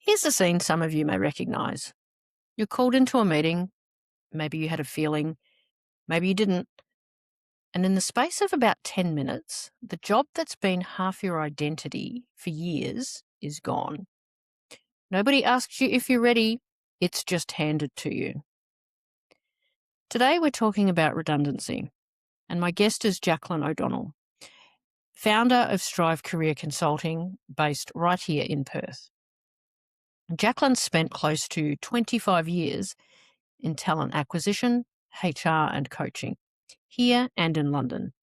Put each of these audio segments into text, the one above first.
Here's a scene some of you may recognise. You're called into a meeting, maybe you had a feeling, maybe you didn't, and in the space of about 10 minutes, the job that's been half your identity for years is gone. Nobody asks you if you're ready, it's just handed to you. Today we're talking about redundancy, and my guest is Jaclyn O'Donnell, founder of Strive Career Consulting, based right here in Perth. Jaclyn spent close to 25 years in talent acquisition, HR and coaching, here and in London.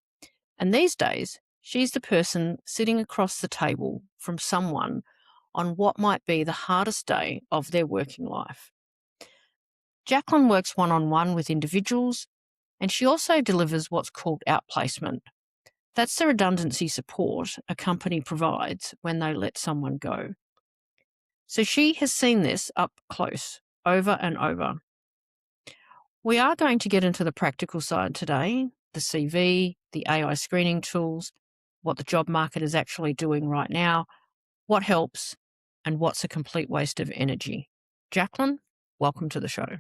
And these days, she's the person sitting across the table from someone on what might be the hardest day of their working life. Jaclyn works one-on-one with individuals, and she also delivers what's called outplacement. That's the redundancy support a company provides when they let someone go. So she has seen this up close, over and over. We are going to get into the practical side today, the CV, the AI screening tools, what the job market is actually doing right now, what helps, and what's a complete waste of energy. Jaclyn, welcome to the show.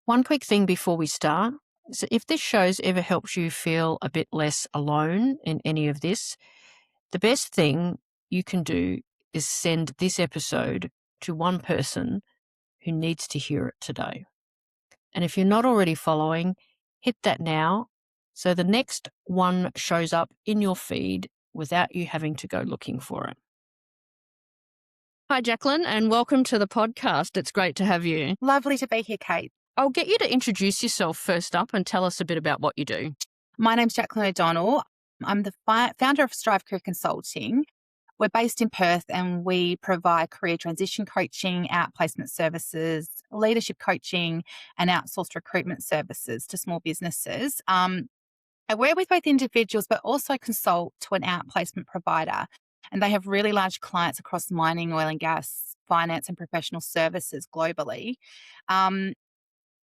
One quick thing before we start. So if this show's ever helps you feel a bit less alone in any of this, the best thing you can do is send this episode to one person who needs to hear it today. And if you're not already following, hit that now so the next one shows up in your feed without you having to go looking for it. Hi, Jaclyn, and welcome to the podcast. It's great to have you. Lovely to be here, Kate. I'll get you to introduce yourself first up and tell us a bit about what you do. My name's Jaclyn O'Donnell. I'm the founder of Strive Career Consulting. We're based in Perth and we provide career transition coaching, outplacement services, leadership coaching, and outsourced recruitment services to small businesses. I work with both individuals but also consult to an outplacement provider. And they have really large clients across mining, oil and gas, finance, and professional services globally.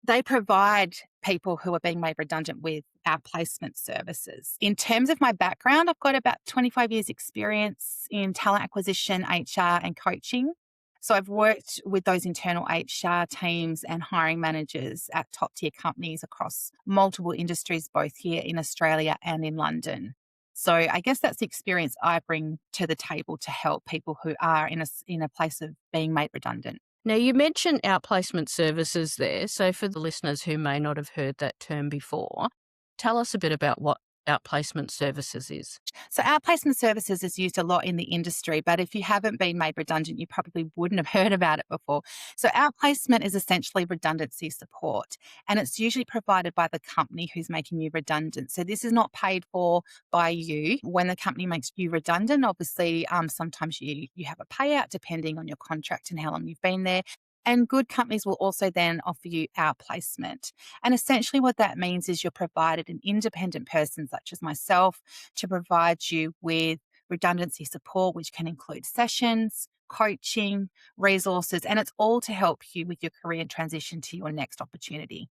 They provide people who are being made redundant with our placement services. In terms of my background, I've got about 25 years experience in talent acquisition, HR and coaching. So I've worked with those internal HR teams and hiring managers at top tier companies across multiple industries, both here in Australia and in London. So I guess that's the experience I bring to the table to help people who are in a place of being made redundant. Now, you mentioned outplacement services there. So for the listeners who may not have heard that term before, tell us a bit about what outplacement services is. So outplacement services is used a lot in the industry, but if you haven't been made redundant, you probably wouldn't have heard about it before. So outplacement is essentially redundancy support, and it's usually provided by the company who's making you redundant. So this is not paid for by you. When the company makes you redundant, obviously, sometimes you have a payout depending on your contract and how long you've been there. And good companies will also then offer you outplacement. And essentially what that means is you're provided an independent person such as myself to provide you with redundancy support, which can include sessions, coaching, resources, and it's all to help you with your career transition to your next opportunity.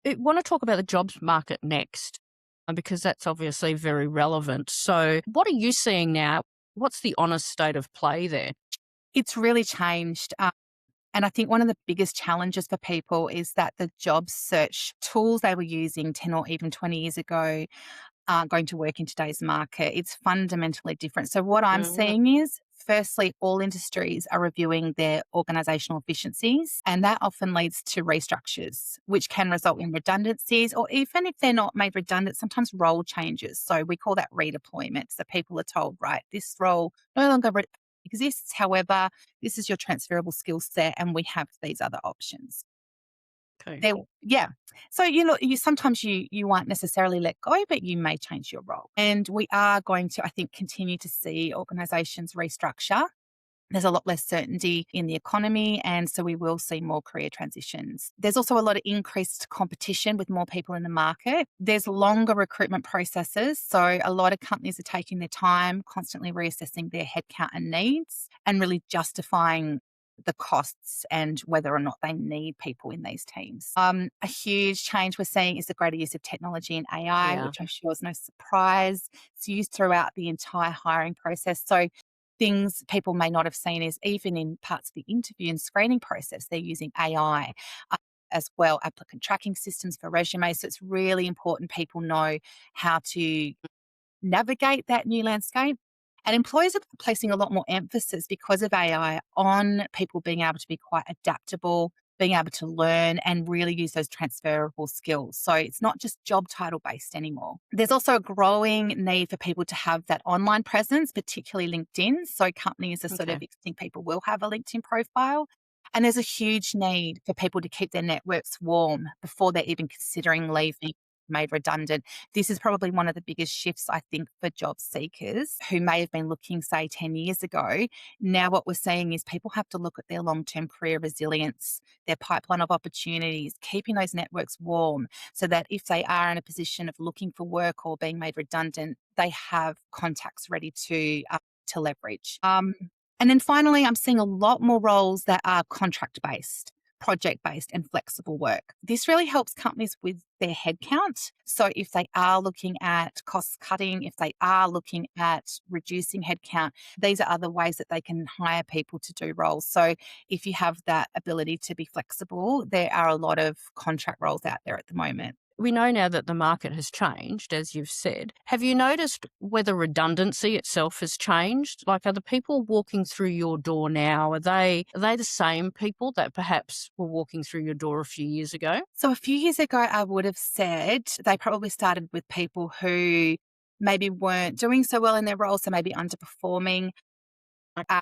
I want to talk about the jobs market next, because that's obviously very relevant. So what are you seeing now? What's the honest state of play there? It's really changed. And I think one of the biggest challenges for people is that the job search tools they were using 10 or even 20 years ago aren't going to work in today's market. It's fundamentally different. So what I'm seeing is, firstly, all industries are reviewing their organisational efficiencies, and that often leads to restructures, which can result in redundancies, or even if they're not made redundant, sometimes role changes. So we call that redeployment. So people are told, right, this role no longer exists. However, this is your transferable skill set, and we have these other options. Okay. So you sometimes you won't necessarily let go, but you may change your role. And we are going to, I think, continue to see organisations restructure. There's a lot less certainty in the economy, and so we will see more career transitions. There's also a lot of increased competition with more people in the market. There's longer recruitment processes, so a lot of companies are taking their time, constantly reassessing their headcount and needs, and really justifying the costs and whether or not they need people in these teams. A huge change we're seeing is the greater use of technology and AI, which I'm sure is no surprise. It's used throughout the entire hiring process. So things people may not have seen is even in parts of the interview and screening process, they're using AI as well, applicant tracking systems for resumes. So it's really important people know how to navigate that new landscape. And employers are placing a lot more emphasis because of AI on people being able to be quite adaptable, being able to learn and really use those transferable skills. So it's not just job title based anymore. There's also a growing need for people to have that online presence, particularly LinkedIn. So companies are sort of Okay. expecting people will have a LinkedIn profile. And there's a huge need for people to keep their networks warm before they're even considering leaving, made redundant. This is probably one of the biggest shifts, I think, for job seekers who may have been looking, say, 10 years ago. Now, what we're seeing is people have to look at their long term career resilience, their pipeline of opportunities, keeping those networks warm so that if they are in a position of looking for work or being made redundant, they have contacts ready to leverage. And then finally, I'm seeing a lot more roles that are contract based, project based, and flexible work. This really helps companies with their headcount. So if they are looking at cost cutting, if they are looking at reducing headcount, these are other ways that they can hire people to do roles. So if you have that ability to be flexible, there are a lot of contract roles out there at the moment. We know now that the market has changed, as you've said. Have you noticed whether redundancy itself has changed? Like, are the people walking through your door now, are they the same people that perhaps were walking through your door a few years ago? So a few years ago, I would have said they probably started with people who maybe weren't doing so well in their roles, so maybe underperforming, uh,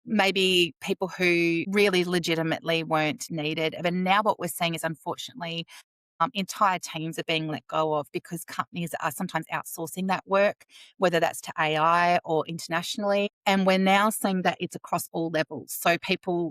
maybe people who really legitimately weren't needed. But now what we're seeing is unfortunately entire teams are being let go of because companies are sometimes outsourcing that work, whether that's to AI or internationally. And we're now seeing that it's across all levels. So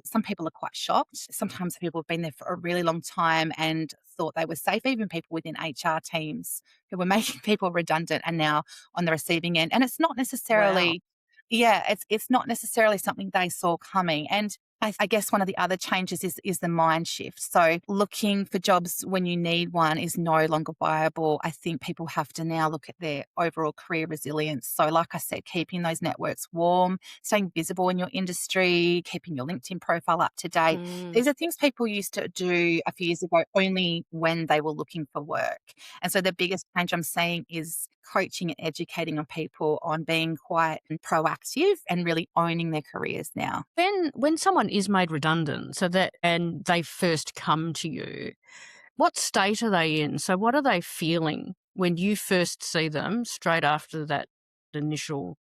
some people are quite shocked. Sometimes people have been there for a really long time and thought they were safe. Even people within HR teams who were making people redundant and now on the receiving end. And it's not Wow. necessarily, yeah, it's not necessarily something they saw coming. And I guess one of the other changes is the mind shift. So looking for jobs when you need one is no longer viable. I think people have to now look at their overall career resilience. So like I said, keeping those networks warm, staying visible in your industry, keeping your LinkedIn profile up to date. Mm. These are things people used to do a few years ago only when they were looking for work. And so the biggest change I'm seeing is coaching and educating on people on being quite proactive and really owning their careers now. When someone is made redundant, and they first come to you, what state are they in? So what are they feeling when you first see them straight after that initial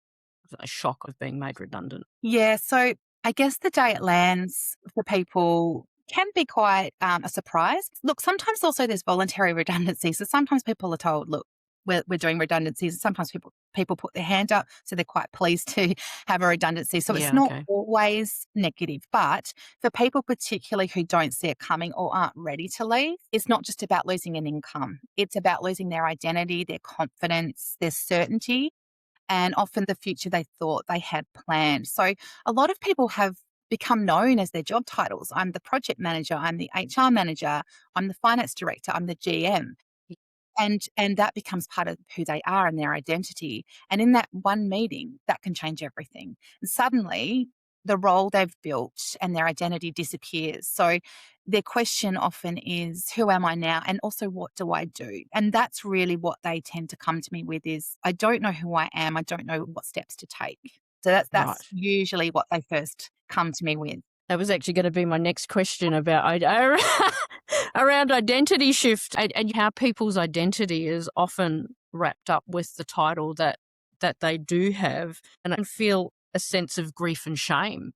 shock of being made redundant? Yeah, so I guess the day it lands for people can be quite a surprise. Look, sometimes also there's voluntary redundancy. So sometimes people are told, look, we're doing redundancies. Sometimes people put their hand up, so they're quite pleased to have a redundancy. So it's Yeah, not okay. always negative, but for people particularly who don't see it coming or aren't ready to leave, it's not just about losing an income. It's about losing their identity, their confidence, their certainty, and often the future they thought they had planned. So a lot of people have become known as their job titles. I'm the project manager, I'm the HR manager, I'm the finance director, I'm the GM. And that becomes part of who they are and their identity. And in that one meeting, that can change everything. And suddenly the role they've built and their identity disappears. So their question often is, who am I now? And also, what do I do? And that's really what they tend to come to me with is, I don't know who I am. I don't know what steps to take. So that's Right. usually what they first come to me with. That was actually going to be my next question about around identity shift and how people's identity is often wrapped up with the title that they do have, and I can feel a sense of grief and shame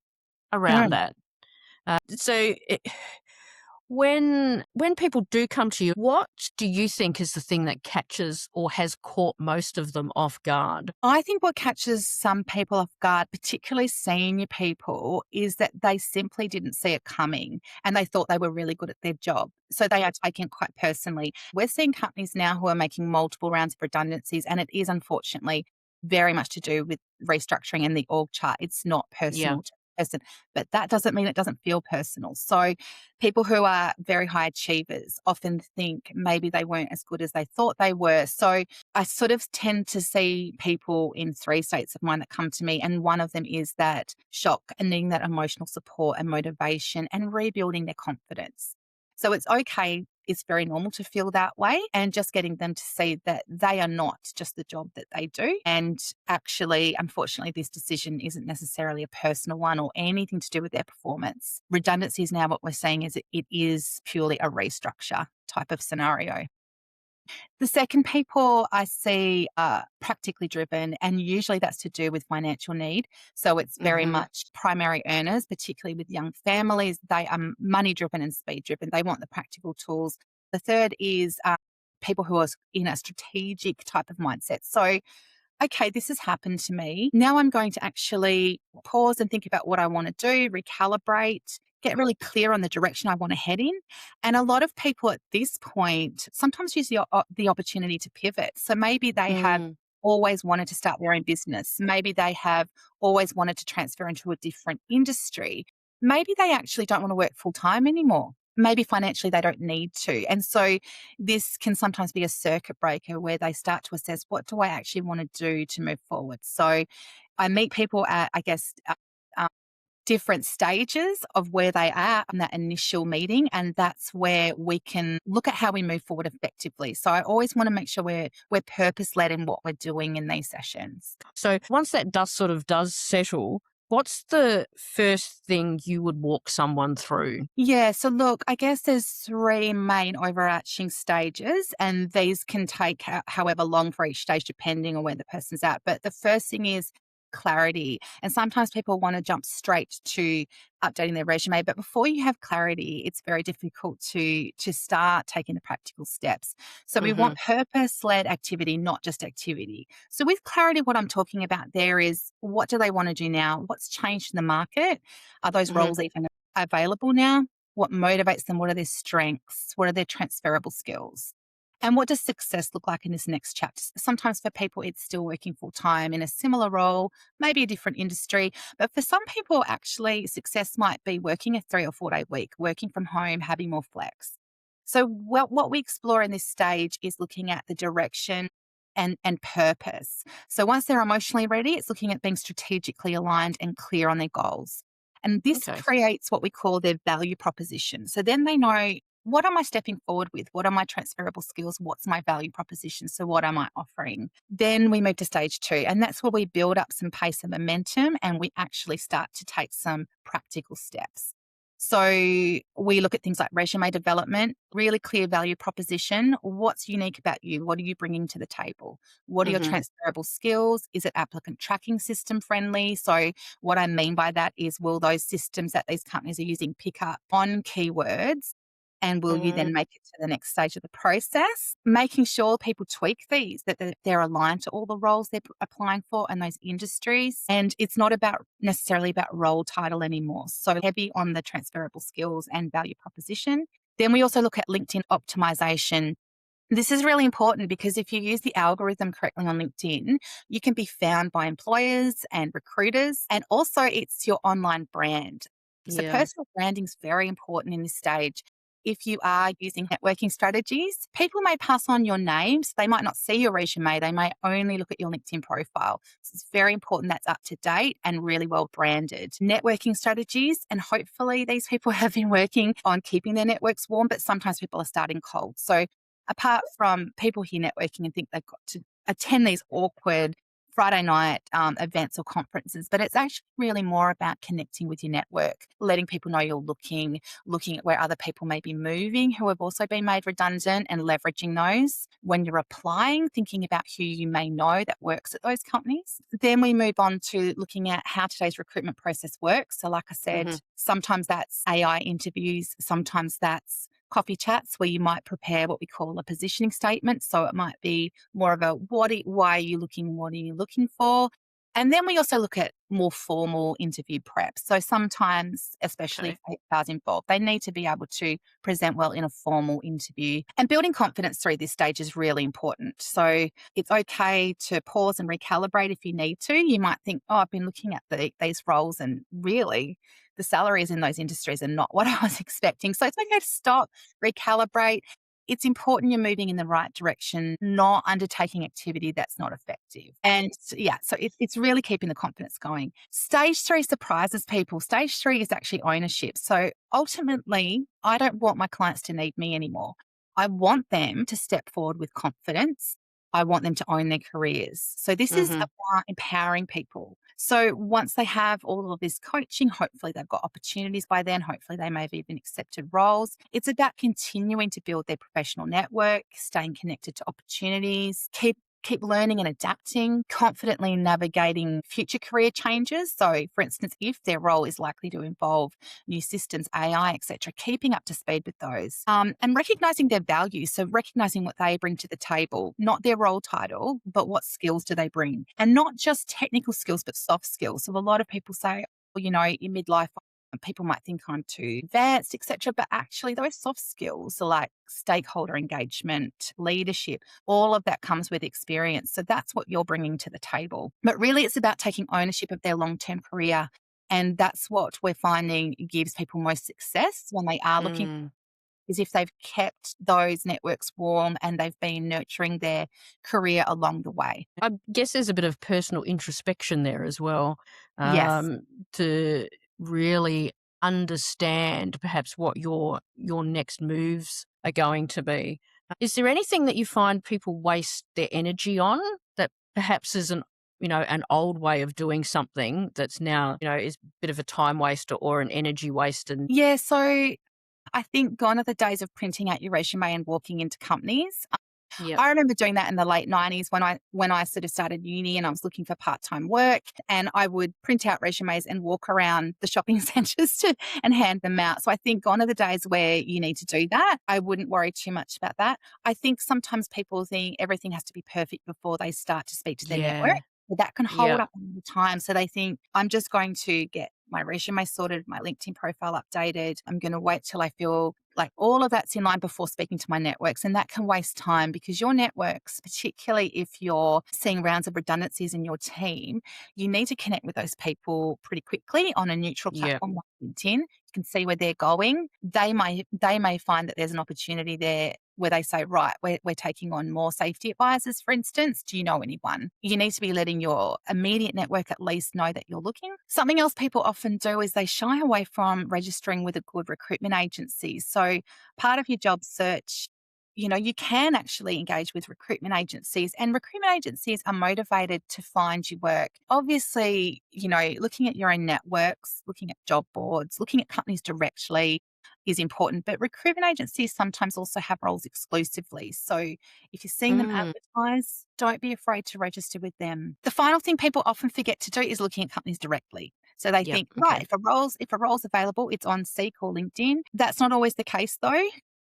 around Mm. that. When people do come to you, what do you think is the thing that catches or has caught most of them off guard? I think what catches some people off guard, particularly senior people, is that they simply didn't see it coming and they thought they were really good at their job. So they are taking it quite personally. We're seeing companies now who are making multiple rounds of redundancies, and it is unfortunately very much to do with restructuring in the org chart. It's not Yeah. personal. person, but that doesn't mean it doesn't feel personal. So people who are very high achievers often think maybe they weren't as good as they thought they were. So I sort of tend to see people in three states of mind that come to me. And one of them is that shock and needing that emotional support and motivation and rebuilding their confidence. So it's okay. It's very normal to feel that way, and just getting them to see that they are not just the job that they do. And actually, unfortunately, this decision isn't necessarily a personal one or anything to do with their performance. Redundancy is now what we're saying is it is purely a restructure type of scenario. The second people I see are practically driven, and usually that's to do with financial need. So it's very Mm-hmm. much primary earners, particularly with young families. They are money driven and speed driven. They want the practical tools. The third is people who are in a strategic type of mindset. So okay, this has happened to me. Now I'm going to actually pause and think about what I want to do, recalibrate, get really clear on the direction I want to head in. And a lot of people at this point sometimes use the opportunity to pivot. So maybe they have Mm. always wanted to start their own business. Maybe they have always wanted to transfer into a different industry. Maybe they actually don't want to work full time anymore. Maybe financially they don't need to. And so this can sometimes be a circuit breaker where they start to assess, what do I actually want to do to move forward? So I meet people at, I guess, uh, different stages of where they are in that initial meeting. And that's where we can look at how we move forward effectively. So I always want to make sure we're purpose led in what we're doing in these sessions. So once that dust sort of does settle, what's the first thing you would walk someone through? Yeah, so look, I guess there's three main overarching stages, and these can take however long for each stage, depending on where the person's at. But the first thing is clarity. And sometimes people want to jump straight to updating their resume, but before you have clarity, it's very difficult to start taking the practical steps. So we Mm-hmm. want purpose-led activity, not just activity. So with clarity, what I'm talking about there is, what do they want to do now? What's changed in the market? Are those Mm-hmm. roles even available now? What motivates them? What are their strengths? What are their transferable skills? And what does success look like in this next chapter? Sometimes for people, it's still working full time in a similar role, maybe a different industry. But for some people, actually, success might be working a 3 or 4 day week, working from home, having more flex. So, what we explore in this stage is looking at the direction and purpose. So, once they're emotionally ready, it's looking at being strategically aligned and clear on their goals. And this Okay. creates what we call their value proposition. So then they know, what am I stepping forward with? What are my transferable skills? What's my value proposition? So what am I offering? Then we move to stage two, and that's where we build up some pace and momentum, and we actually start to take some practical steps. So we look at things like resume development, really clear value proposition. What's unique about you? What are you bringing to the table? What are your Mm-hmm. transferable skills? Is it applicant tracking system friendly? So what I mean by that is, will those systems that these companies are using pick up on keywords? And will you Mm. then make it to the next stage of the process? Making sure people tweak these, that they're aligned to all the roles they're applying for and those industries. And it's not about necessarily about role title anymore. So heavy on the transferable skills and value proposition. Then we also look at LinkedIn optimization. This is really important because if you use the algorithm correctly on LinkedIn, you can be found by employers and recruiters. And also, it's your online brand. So, Yeah. personal branding is very important in this stage. If you are using networking strategies, people may pass on your names. They might not see your resume. They may only look at your LinkedIn profile. So it's very important that's up to date and really well branded. Networking strategies, and hopefully these people have been working on keeping their networks warm, but sometimes people are starting cold. So apart from people here networking and think they've got to attend these awkward Friday night events or conferences, but it's actually really more about connecting with your network, letting people know you're looking at where other people may be moving who have also been made redundant, and leveraging those when you're applying, thinking about who you may know that works at those companies. Then we move on to looking at how today's recruitment process works. So like I said, Mm-hmm. sometimes that's AI interviews, sometimes that's coffee chats where you might prepare what we call a positioning statement. So it might be more of a why are you looking? What are you looking for? And then we also look at more formal interview prep. So sometimes, especially Okay. if HR's involved, they need to be able to present well in a formal interview. And building confidence through this stage is really important. So it's okay to pause and recalibrate if you need to. You might think, oh, I've been looking at these roles and really the salaries in those industries are not what I was expecting. So it's okay to stop, recalibrate. It's important you're moving in the right direction, not undertaking activity that's not effective. And yeah, so it's really keeping the confidence going. Stage 3 surprises people. Stage 3 is actually ownership. So ultimately, I don't want my clients to need me anymore. I want them to step forward with confidence. I want them to own their careers. So this is Mhm. about empowering people. So once they have all of this coaching, hopefully they've got opportunities by then. Hopefully they may have even accepted roles. It's about continuing to build their professional network, staying connected to opportunities, keep learning and adapting, confidently navigating future career changes. So, for instance, if their role is likely to involve new systems, AI, etc., keeping up to speed with those, and recognizing their value. So, recognizing what they bring to the table, not their role title, but what skills do they bring, and not just technical skills, but soft skills. So, a lot of people say, well, in midlife, people might think I'm too advanced, etc. But actually, those soft skills are like stakeholder engagement, leadership, all of that comes with experience. So that's what you're bringing to the table. But really, it's about taking ownership of their long term career. And that's what we're finding gives people most success when they are looking, Mm. is if they've kept those networks warm and they've been nurturing their career along the way. I guess there's a bit of personal introspection there as well, Yes. to really understand perhaps what your next moves are going to be. Is there anything that you find people waste their energy on that perhaps is an old way of doing something that's now, is a bit of a time waste or an energy waste and Yeah. So I think gone are the days of printing out your resume and walking into companies. yeah, I remember doing that in the late 90s when I sort of started uni and I was looking for part-time work, and I would print out resumes and walk around the shopping centres and hand them out. So I think gone are the days where you need to do that. I wouldn't worry too much about that. I think sometimes people think everything has to be perfect before they start to speak to their network. yeah, But that can hold yeah, up all the time. So they think, I'm just going to get my resume sorted, my LinkedIn profile updated. I'm going to wait till I feel like all of that's in line before speaking to my networks. And that can waste time because your networks, particularly if you're seeing rounds of redundancies in your team, you need to connect with those people pretty quickly on a neutral yeah. platform like LinkedIn. You can see where they're going. They may find that there's an opportunity there where they say, right, we're taking on more safety advisors, for instance. Do you know anyone? You need to be letting your immediate network at least know that you're looking. Something else people often do is they shy away from registering with a good recruitment agency. So part of your job search, you can actually engage with recruitment agencies, and recruitment agencies are motivated to find you work. Obviously, looking at your own networks, looking at job boards, looking at companies directly is important, but recruitment agencies sometimes also have roles exclusively. So if you're seeing them Mm, advertise, don't be afraid to register with them. The final thing people often forget to do is looking at companies directly. So they yep, think, right, okay. if a role's available, it's on Seek or LinkedIn. That's not always the case though.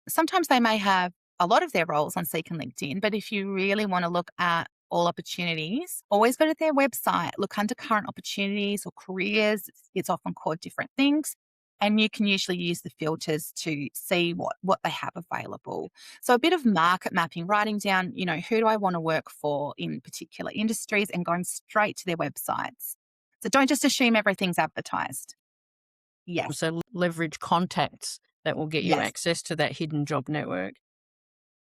Sometimes they may have a lot of their roles on Seek and LinkedIn, but if you really want to look at all opportunities, always go to their website, look under current opportunities or careers. It's often called different things. And you can usually use the filters to see what they have available. So a bit of market mapping, writing down, who do I want to work for in particular industries and going straight to their websites. So don't just assume everything's advertised. Yes. So leverage contacts that will get you Yes. access to that hidden job network.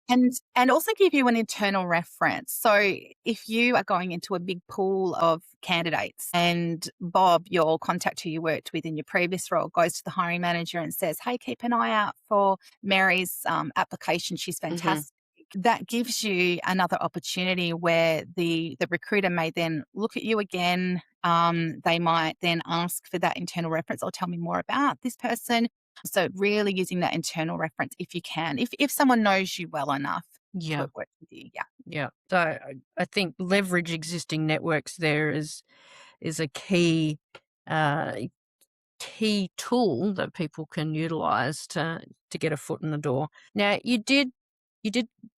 And also give you an internal reference. So if you are going into a big pool of candidates and Bob, your contact who you worked with in your previous role, goes to the hiring manager and says, hey, keep an eye out for Mary's application. She's Mhm. fantastic. That gives you another opportunity where the recruiter may then look at you again. They might then ask for that internal reference or tell me more about this person. So really using that internal reference if you can, if someone knows you well enough to Yeah, have worked with you. Yeah. yeah. So I think leverage existing networks there is a uh, key tool that people can utilize to get a foot in the door. Now, you did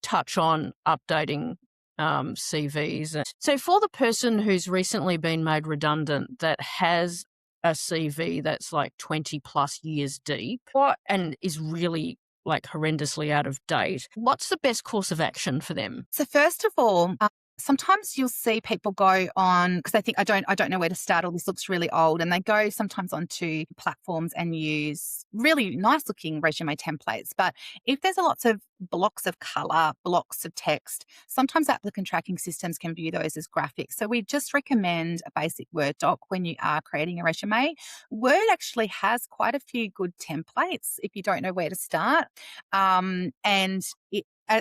touch on updating CVs. So for the person who's recently been made redundant that has a CV that's like 20 plus years deep and is really like horrendously out of date, what's the best course of action for them? So first of all, sometimes you'll see people go on because they think I don't know where to start, or this looks really old, and they go sometimes onto platforms and use really nice looking resume templates. But if there's a lots of blocks of color, blocks of text, sometimes applicant tracking systems can view those as graphics. So we just recommend a basic Word doc when you are creating a resume. Word actually has quite a few good templates if you don't know where to start, and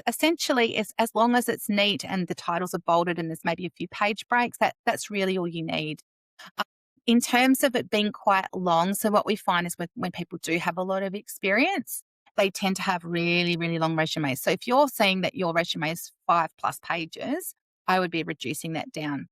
essentially, as long as it's neat and the titles are bolded and there's maybe a few page breaks, that's really all you need. Uh, in terms of it being quite long, so what we find is when people do have a lot of experience, they tend to have really, really long resumes. So if you're saying that your resume is 5+ pages, I would be reducing that down.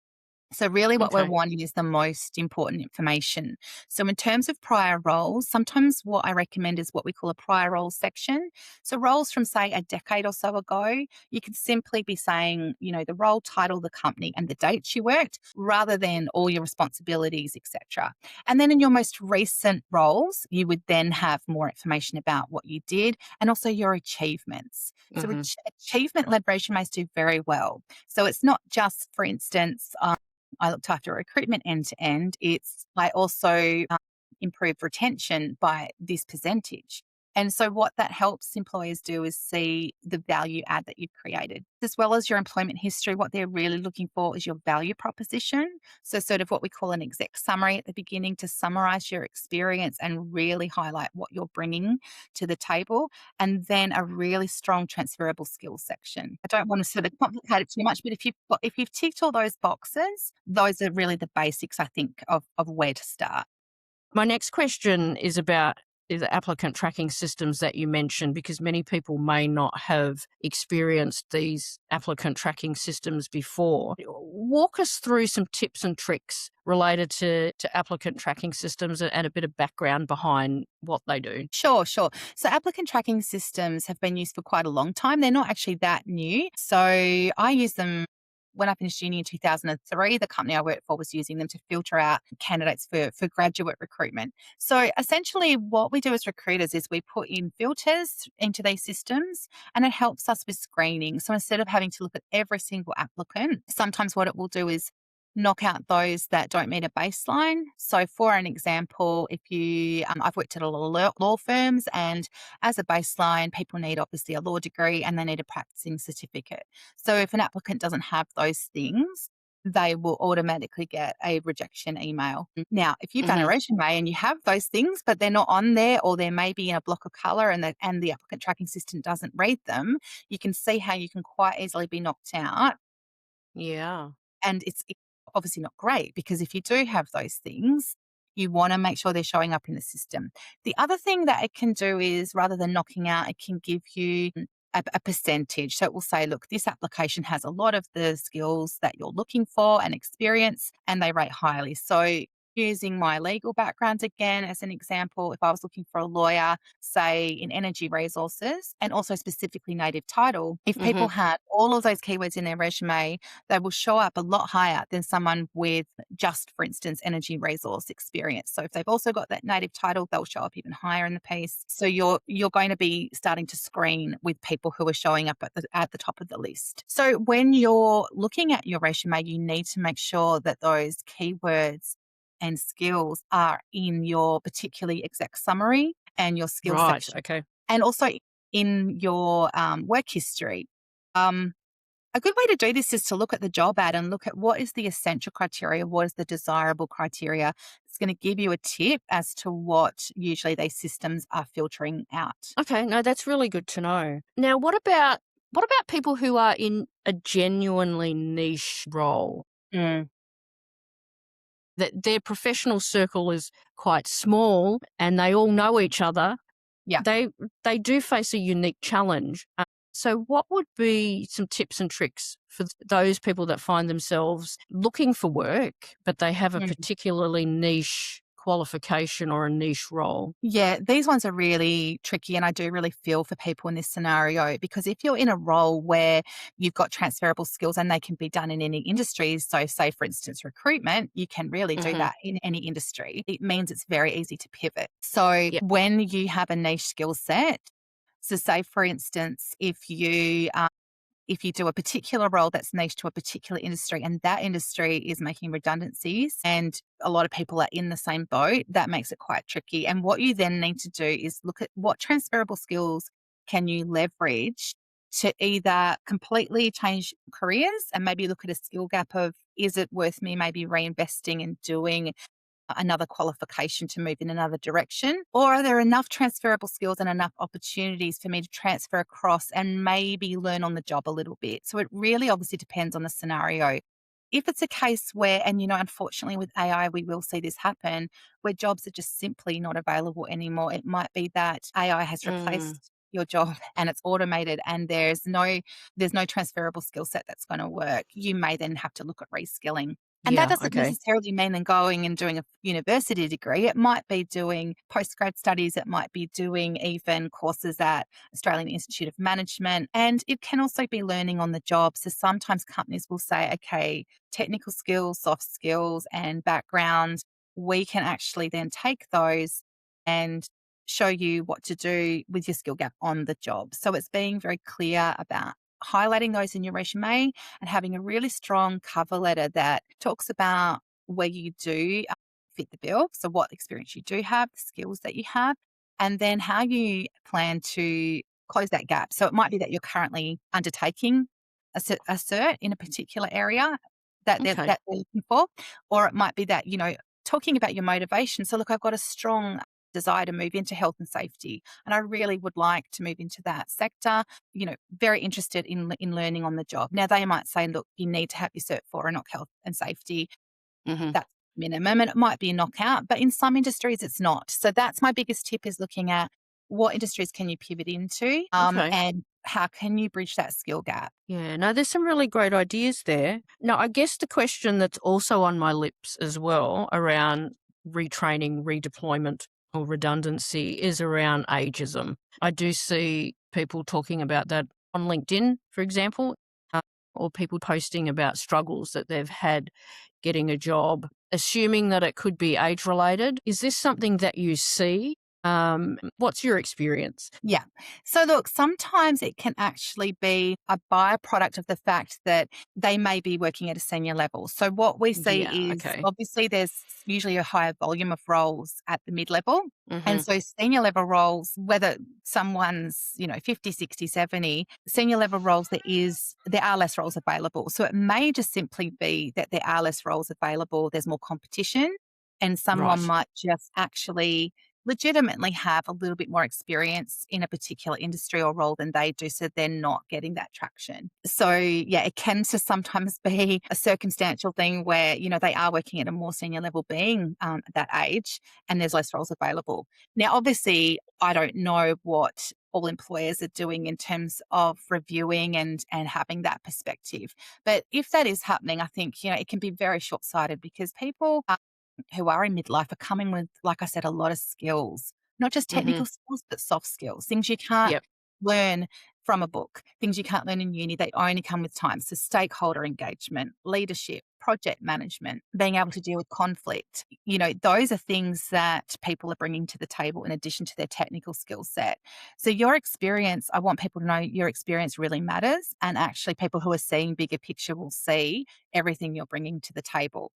So really what we're Okay. wanting is the most important information. So in terms of prior roles, sometimes what I recommend is what we call a prior roles section. So roles from say a decade or so ago, you could simply be saying, the role title, the company and the dates you worked rather than all your responsibilities, etc. And then in your most recent roles, you would then have more information about what you did and also your achievements. So Hmm. achievement-led resumes do very well. So it's not just, for instance, I looked after recruitment end to end. I also improved retention by this percentage. And so, what that helps employers do is see the value add that you've created, as well as your employment history. What they're really looking for is your value proposition. So, sort of what we call an exec summary at the beginning to summarize your experience and really highlight what you're bringing to the table. And then a really strong transferable skills section. I don't want to sort of complicate it too much, but if you've ticked all those boxes, those are really the basics, I think, of where to start. My next question is about the applicant tracking systems that you mentioned, because many people may not have experienced these applicant tracking systems before. Walk us through some tips and tricks related to applicant tracking systems and a bit of background behind what they do. Sure, sure. So applicant tracking systems have been used for quite a long time. They're not actually that new. So I use them when I finished uni in 2003. The company I worked for was using them to filter out candidates for graduate recruitment. So essentially what we do as recruiters is we put in filters into these systems and it helps us with screening. So instead of having to look at every single applicant, sometimes what it will do is knock out those that don't meet a baseline. So, for an example, if I've worked at a lot of law firms, and as a baseline, people need obviously a law degree and they need a practicing certificate. So, if an applicant doesn't have those things, they will automatically get a rejection email. Now, if you've done a Hmm. resume and you have those things, but they're not on there, or they're maybe in a block of color and the applicant tracking system doesn't read them, you can see how you can quite easily be knocked out, Yeah. and it's obviously not great because if you do have those things, you want to make sure they're showing up in the system. The other thing that it can do is rather than knocking out, it can give you a percentage. So it will say, look, this application has a lot of the skills that you're looking for and experience, and they rate highly. So using my legal background again as an example, if I was looking for a lawyer, say in energy resources, and also specifically native title, if people Hmm. had all of those keywords in their resume, they will show up a lot higher than someone with just, for instance, energy resource experience. So if they've also got that native title, they'll show up even higher in the piece. So you're going to be starting to screen with people who are showing up at the top of the list. So when you're looking at your resume, you need to make sure that those keywords and skills are in your particularly exec summary and your skills Right. section, Okay. and also in your work history. Um, a good way to do this is to look at the job ad and look at what is the essential criteria, what is the desirable criteria. It's going to give you a tip as to what usually these systems are filtering out. Okay. No, that's really good to know. Now, what about people who are in a genuinely niche role? Mm, That their professional circle is quite small and they all know each other. yeah. They do face a unique challenge. So what would be some tips and tricks for those people that find themselves looking for work, but they have a Mm. particularly niche qualification or a niche role. Yeah, these ones are really tricky, and I do really feel for people in this scenario because if you're in a role where you've got transferable skills and they can be done in any industries, so say for instance recruitment, you can really do Mhm. that in any industry. It means it's very easy to pivot. So Yep. when you have a niche skill set, so say for instance if you do a particular role that's niche to a particular industry and that industry is making redundancies and a lot of people are in the same boat, that makes it quite tricky. And what you then need to do is look at what transferable skills can you leverage to either completely change careers and maybe look at a skill gap of is it worth me maybe reinvesting and doing another qualification to move in another direction? Or are there enough transferable skills and enough opportunities for me to transfer across and maybe learn on the job a little bit? So it really obviously depends on the scenario. If it's a case where, and unfortunately with AI, we will see this happen, where jobs are just simply not available anymore. It might be that AI has Mm. replaced your job and it's automated and there's no transferable skill set that's going to work. You may then have to look at reskilling. And that Yeah, doesn't okay. necessarily mean then going and doing a university degree. It might be doing postgrad studies. It might be doing even courses at Australian Institute of Management. And it can also be learning on the job. So sometimes companies will say, okay, technical skills, soft skills, and background, we can actually then take those and show you what to do with your skill gap on the job. So it's being very clear about highlighting those in your resume and having a really strong cover letter that talks about where you do fit the bill. So, what experience you do have, the skills that you have, and then how you plan to close that gap. So, it might be that you're currently undertaking a cert in a particular area Okay. that they're looking for, or it might be that, talking about your motivation. So, look, I've got a strong desire to move into health and safety, and I really would like to move into that sector, very interested in learning on the job. Now they might say, look, you need to have your cert for a knock health and safety. Mhm. That's minimum, and it might be a knockout, but in some industries it's not. So that's my biggest tip is looking at what industries can you pivot into, Okay. and how can you bridge that skill gap. Yeah, no, there's some really great ideas there. Now, I guess the question that's also on my lips as well around retraining, redeployment, or redundancy is around ageism. I do see people talking about that on LinkedIn, for example, uh, or people posting about struggles that they've had getting a job, assuming that it could be age related. Is this something that you see? What's your experience? Yeah. So look, sometimes it can actually be a byproduct of the fact that they may be working at a senior level. So what we see Yeah, is okay. obviously there's usually a higher volume of roles at the mid level. And Hmm. so senior level roles, whether someone's, 50, 60, 70, senior level roles, there are less roles available. So it may just simply be that there are less roles available, there's more competition, and someone Right. might just actually legitimately have a little bit more experience in a particular industry or role than they do, so they're not getting that traction. So, yeah, it can just sometimes be a circumstantial thing where, they are working at a more senior level being at that age and there's less roles available. Now, obviously, I don't know what all employers are doing in terms of reviewing and having that perspective. But if that is happening, I think, it can be very short-sighted because people who are in midlife are coming with, like I said, a lot of skills, not just Mhm. technical skills, but soft skills, things you can't Yep. learn from a book, things you can't learn in uni. They only come with time. So, stakeholder engagement, leadership, project management, being able to deal with conflict, those are things that people are bringing to the table in addition to their technical skill set. So, your experience, I want people to know your experience really matters. And actually, people who are seeing bigger picture will see everything you're bringing to the table.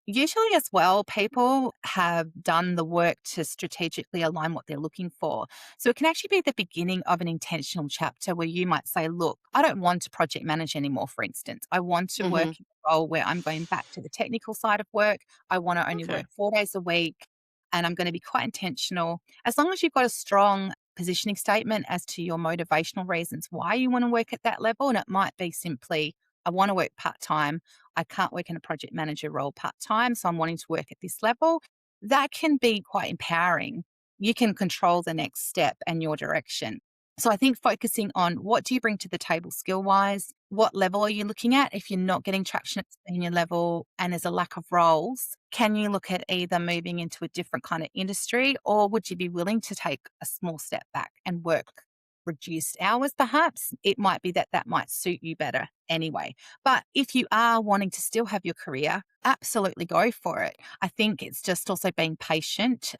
Usually, as well, people have done the work to strategically align what they're looking for. So it can actually be the beginning of an intentional chapter where you might say, look, I don't want to project manage anymore, for instance. I want to work Mhm. in a role where I'm going back to the technical side of work. I want to only Okay. work 4 days a week and I'm going to be quite intentional. As long as you've got a strong positioning statement as to your motivational reasons why you want to work at that level, and it might be simply, I want to work part time. I can't work in a project manager role part time, so I'm wanting to work at this level. That can be quite empowering. You can control the next step and your direction. So I think focusing on what do you bring to the table skill wise? What level are you looking at? If you're not getting traction at senior level and there's a lack of roles, can you look at either moving into a different kind of industry, or would you be willing to take a small step back and work reduced hours perhaps? It might be that that might suit you better anyway. But if you are wanting to still have your career, absolutely go for it. I think it's just also being patient.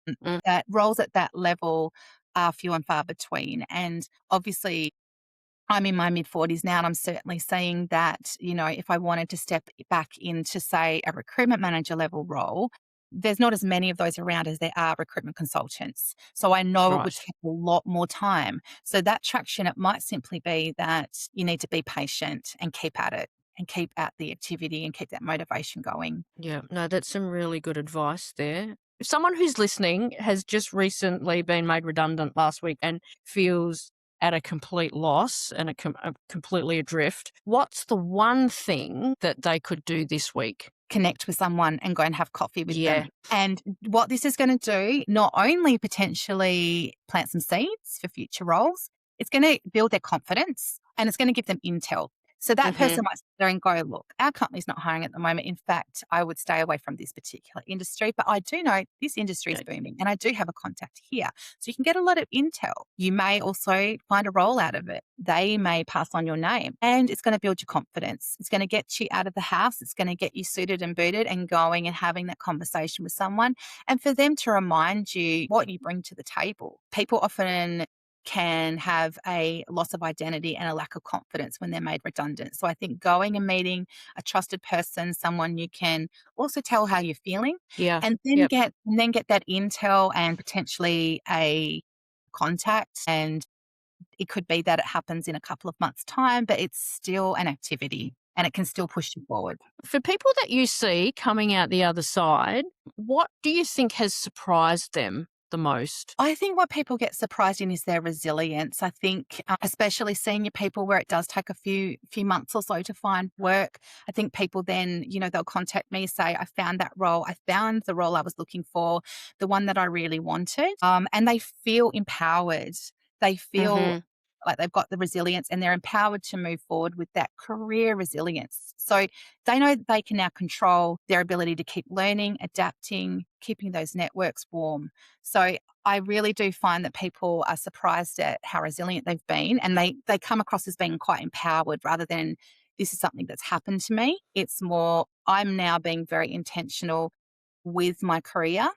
Mm, That roles at that level are few and far between. And obviously, I'm in my mid 40s now, and I'm certainly seeing that, if I wanted to step back into, say, a recruitment manager level role, there's not as many of those around as there are recruitment consultants. So I know it would right. take a lot more time. So that traction, it might simply be that you need to be patient and keep at it and keep at the activity and keep that motivation going. Yeah, no, that's some really good advice there. If someone who's listening has just recently been made redundant last week and feels at a complete loss and completely adrift, what's the one thing that they could do this week? Connect with someone and go and have coffee with them. Yeah. And what this is going to do, not only potentially plant some seeds for future roles, it's going to build their confidence and it's going to give them intel. So that Hmm. person might sit there and go, look, our company's not hiring at the moment. In fact, I would stay away from this particular industry, but I do know this industry is booming and I do have a contact here. So you can get a lot of intel. You may also find a role out of it. They may pass on your name and it's going to build your confidence. It's going to get you out of the house. It's going to get you suited and booted and going and having that conversation with someone, and for them to remind you what you bring to the table. People often can have a loss of identity and a lack of confidence when they're made redundant. So I think going and meeting a trusted person, someone you can also tell how you're feeling, Yeah. and then Yep. get that intel and potentially a contact. And it could be that it happens in a couple of months' time, but it's still an activity and it can still push you forward. For people that you see coming out the other side, what do you think has surprised them the most? I think what people get surprised in is their resilience. I think, especially senior people, where it does take a few months or so to find work. I think people then, they'll contact me, say, "I found that role. I found the role I was looking for, the one that I really wanted," and they feel empowered. They feel Hmm. like they've got the resilience and they're empowered to move forward with that career resilience. So they know that they can now control their ability to keep learning, adapting, keeping those networks warm. So I really do find that people are surprised at how resilient they've been, and they come across as being quite empowered rather than this is something that's happened to me. It's more I'm now being very intentional with my career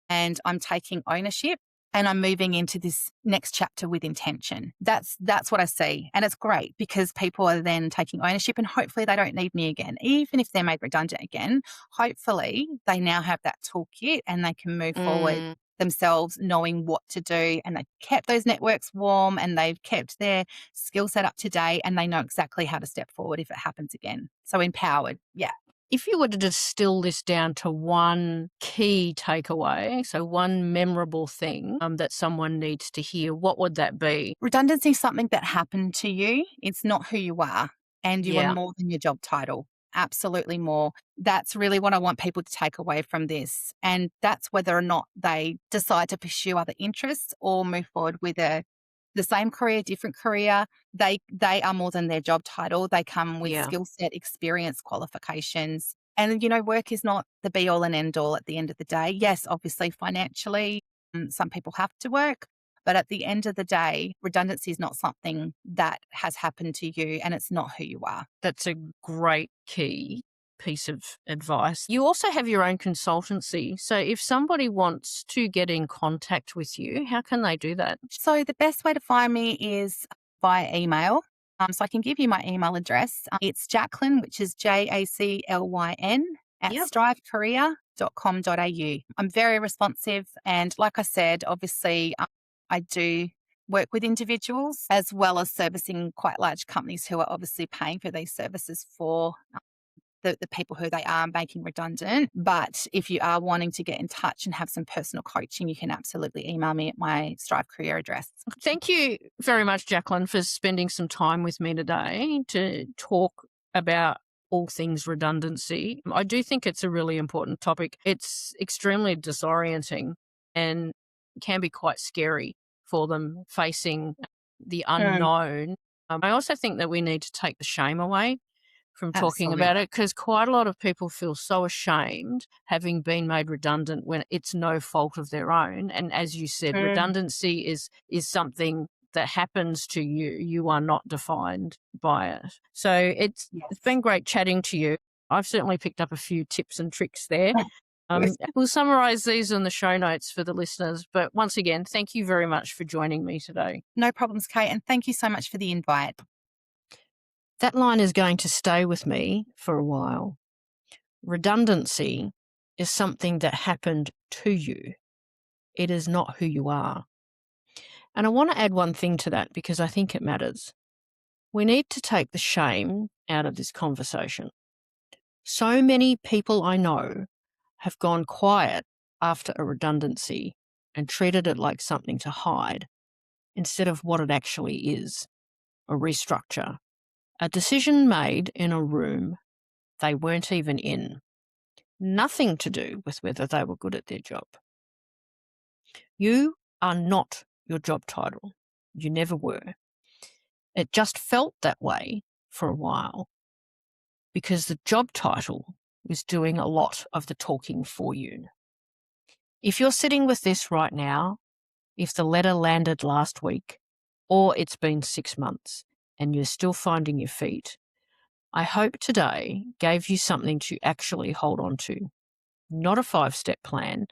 and I'm taking ownership and I'm moving into this next chapter with intention. That's what I see. And it's great because people are then taking ownership and hopefully they don't need me again. Even if they're made redundant again, hopefully they now have that toolkit and they can move forward Mm. themselves knowing what to do, and they've kept those networks warm and they've kept their skill set up to date and they know exactly how to step forward if it happens again. So empowered. Yeah. If you were to distill this down to one key takeaway, so one memorable thing that someone needs to hear, what would that be? Redundancy is something that happened to you. It's not who you are, and you are Yeah. more than your job title. Absolutely more. That's really what I want people to take away from this. And that's whether or not they decide to pursue other interests or move forward with the same career, different career. They are more than their job title. They come with Yeah. skill set, experience, qualifications. And work is not the be all and end all at the end of the day. Yes, obviously financially, some people have to work, but at the end of the day, redundancy is not something that has happened to you and it's not who you are. That's a great key piece of advice. You also have your own consultancy. So if somebody wants to get in contact with you, how can they do that? So the best way to find me is via email. So I can give you my email address. It's Jaclyn, which is Jaclyn at Yep. strivecareer.com.au. I'm very responsive. And like I said, obviously, I do work with individuals as well as servicing quite large companies who are obviously paying for these services for the people who they are making redundant. But if you are wanting to get in touch and have some personal coaching, you can absolutely email me at my Strive Career address. Thank you very much, Jaclyn, for spending some time with me today to talk about all things redundancy. I do think it's a really important topic. It's extremely disorienting and can be quite scary for them facing the Mm, unknown. I also think that we need to take the shame away from talking absolutely. about it, because quite a lot of people feel so ashamed having been made redundant when it's no fault of their own. And as you said, Mm, redundancy is something that happens to you. You are not defined by it. So it's yes. been great chatting to you. I've certainly picked up a few tips and tricks there. Good. We'll summarize these in the show notes for the listeners. But once again, thank you very much for joining me today. No problems, Kate. And thank you so much for the invite. That line is going to stay with me for a while. Redundancy is something that happened to you. It is not who you are. And I want to add one thing to that because I think it matters. We need to take the shame out of this conversation. So many people I know have gone quiet after a redundancy and treated it like something to hide instead of what it actually is, a restructure, a decision made in a room they weren't even in, nothing to do with whether they were good at their job. You are not your job title. You never were. It just felt that way for a while because the job title was doing a lot of the talking for you. If you're sitting with this right now, if the letter landed last week, or it's been 6 months and you're still finding your feet, I hope today gave you something to actually hold on to. Not a 5-step plan,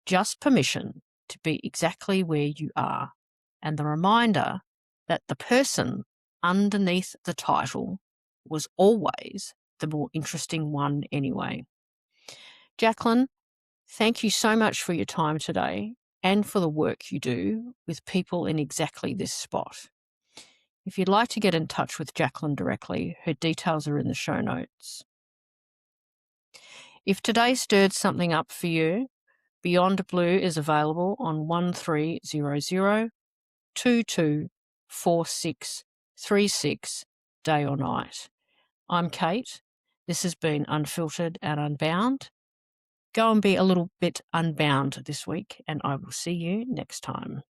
just permission to be exactly where you are, and the reminder that the person underneath the title was always the more interesting one anyway. Jaclyn, thank you so much for your time today and for the work you do with people in exactly this spot. If you'd like to get in touch with Jaclyn directly, her details are in the show notes. If today stirred something up for you, Beyond Blue is available on 1300 224636 day or night. I'm Kate. This has been Unfiltered and Unbound. Go and be a little bit unbound this week, and I will see you next time.